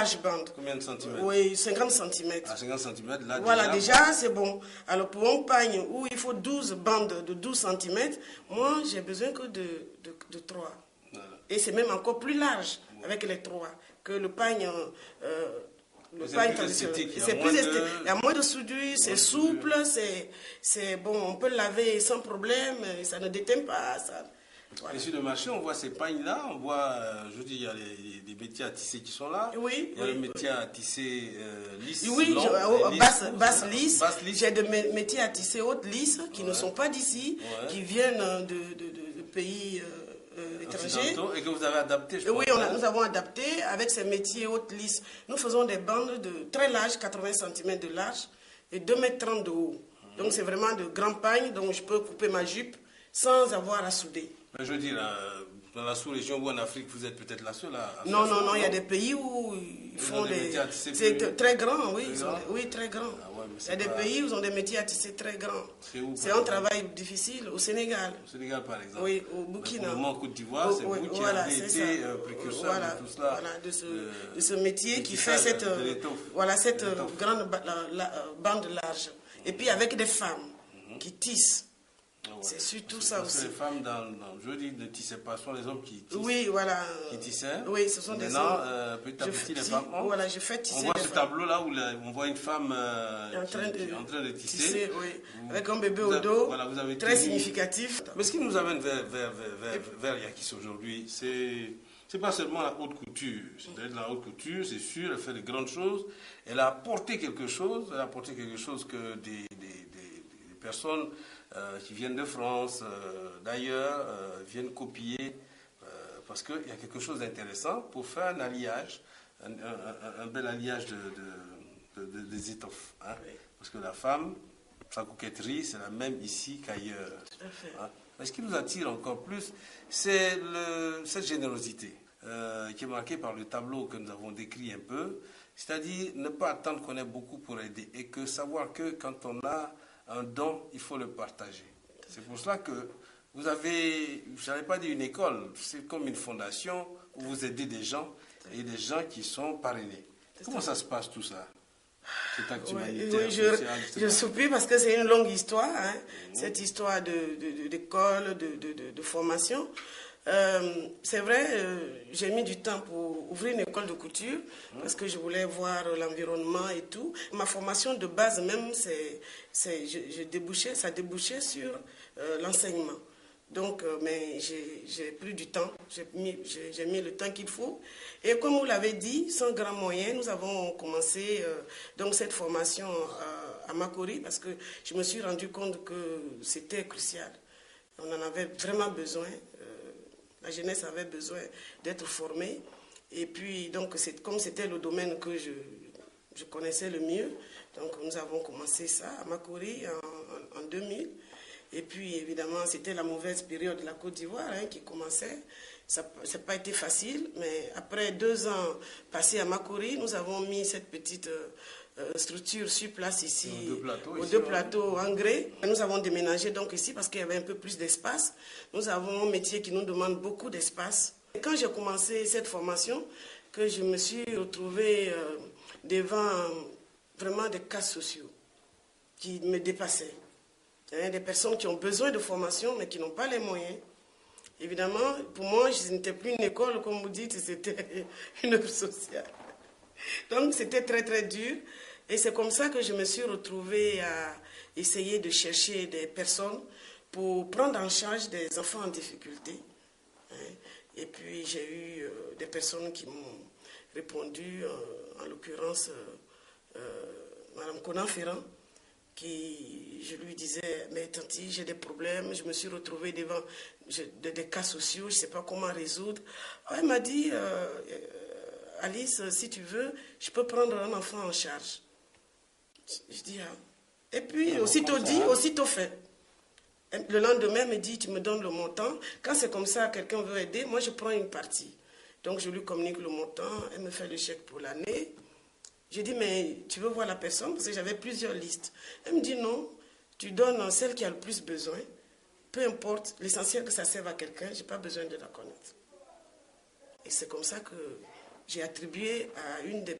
large bande. Combien de centimètres? Oui, 50 centimètres. À 50 centimètres, là, voilà, déjà c'est bon. Alors pour un pagne où il faut 12 bandes de 12 centimètres, moi j'ai besoin que de 3. Voilà. Et c'est même encore plus large avec les 3 que le pagne. Le pagne traditionnel. C'est plus esthétique. Il y a moins de soudure, c'est souple, c'est bon, on peut le laver sans problème, ça ne déteint pas. Ça. Voilà. Et sur le marché, on voit ces pagnes-là, on voit, je dis, il y a des métiers à tisser qui sont là. Oui. Il y a le métier à tisser lisse. Oui, basse lisse. J'ai des métiers à tisser haute lisse qui ne sont pas d'ici, qui viennent de pays étrangers. Et que vous avez adapté, je crois. Oui, nous avons adapté avec ces métiers haute lisse. Nous faisons des bandes très larges, 80 cm de large et 2,30 m de haut. Donc c'est vraiment de grands pagnes, donc je peux couper ma jupe sans avoir à souder. Mais je veux dire, dans la sous-région ou en Afrique, vous êtes peut-être la seule à non, il y a des pays où ils font des... C'est très grand, oui. Oui, très grand. Ah ouais, il y a des pays où ils ont des métiers à tisser très grands. C'est un travail difficile. Au Sénégal. Au Sénégal, par exemple. Oui, au Burkina. Pour le moment, Côte d'Ivoire, c'est vous qui avez été précurseur de tout cela. Voilà, de ce métier qui fait cette grande bande large. Et puis avec des femmes qui tissent. C'est surtout ça aussi. Les femmes, je dis, ne tissaient pas, ce sont les hommes qui tissent. Oui, voilà. Qui tissaient. Oui, ce sont des hommes. Petit à petit, les femmes. Voilà, je fais tisser. On voit ce tableau-là où on voit une femme en train de tisser. Oui. Avec un bébé au dos, très significatif. Mais ce qui nous amène vers Yakis aujourd'hui, c'est pas seulement la haute couture. C'est-à-dire la haute couture, c'est sûr, elle fait de grandes choses. Elle a apporté quelque chose. Que des personnes qui viennent de France, d'ailleurs, viennent copier, parce qu'il y a quelque chose d'intéressant pour faire un alliage, un bel alliage des étoffes. Hein, parce que la femme, sa coquetterie, c'est la même ici qu'ailleurs. Hein. Mais ce qui nous attire encore plus, c'est cette générosité qui est marquée par le tableau que nous avons décrit un peu, c'est-à-dire ne pas attendre qu'on ait beaucoup pour aider, et que savoir que quand on a un don, il faut le partager. C'est pour cela que vous avez, je n'allais pas dire une école, c'est comme une fondation où vous aidez des gens et des gens qui sont parrainés. Comment ça se passe tout ça, cette actualité? Oui, je soupire parce que c'est une longue histoire, hein, cette histoire d'école, de formation. C'est vrai, j'ai mis du temps pour ouvrir une école de couture parce que je voulais voir l'environnement et tout. Ma formation de base même, ça débouchait sur l'enseignement. Donc, mais j'ai pris du temps, j'ai mis le temps qu'il faut. Et comme vous l'avez dit, sans grand moyen, nous avons commencé donc cette formation à Makori parce que je me suis rendu compte que c'était crucial. On en avait vraiment besoin. La jeunesse avait besoin d'être formée. Et puis, donc, comme c'était le domaine que je connaissais le mieux, donc nous avons commencé ça à Makori en 2000. Et puis, évidemment, c'était la mauvaise période de la Côte d'Ivoire qui commençait. Ça n'a pas été facile, mais après 2 ans passés à Makori, nous avons mis cette petite structure sur place ici, aux deux plateaux en grès. Nous avons déménagé donc ici parce qu'il y avait un peu plus d'espace. Nous avons un métier qui nous demande beaucoup d'espace. Quand j'ai commencé cette formation, que je me suis retrouvée devant vraiment des cas sociaux qui me dépassaient. Des personnes qui ont besoin de formation mais qui n'ont pas les moyens. Évidemment, pour moi, ce n'était plus une école, comme vous dites, c'était une œuvre sociale. Donc, c'était très, très dur. Et c'est comme ça que je me suis retrouvée à essayer de chercher des personnes pour prendre en charge des enfants en difficulté. Et puis, j'ai eu des personnes qui m'ont répondu, en l'occurrence, Mme Conan Ferrand, je lui disais, mais tanti, j'ai des problèmes, je me suis retrouvée devant des cas sociaux, je ne sais pas comment résoudre. Alors, elle m'a dit, Alice, si tu veux, je peux prendre un enfant en charge. Je dis, ah. Et puis, aussitôt dit, aussitôt fait. Le lendemain, elle me dit, tu me donnes le montant. Quand c'est comme ça, quelqu'un veut aider, moi, je prends une partie. Donc, je lui communique le montant, elle me fait le chèque pour l'année. Je dis, mais tu veux voir la personne? Parce que j'avais plusieurs listes. Elle me dit, non, tu donnes celle qui a le plus besoin. Peu importe, l'essentiel que ça serve à quelqu'un, je n'ai pas besoin de la connaître. Et c'est comme ça que j'ai attribué à une des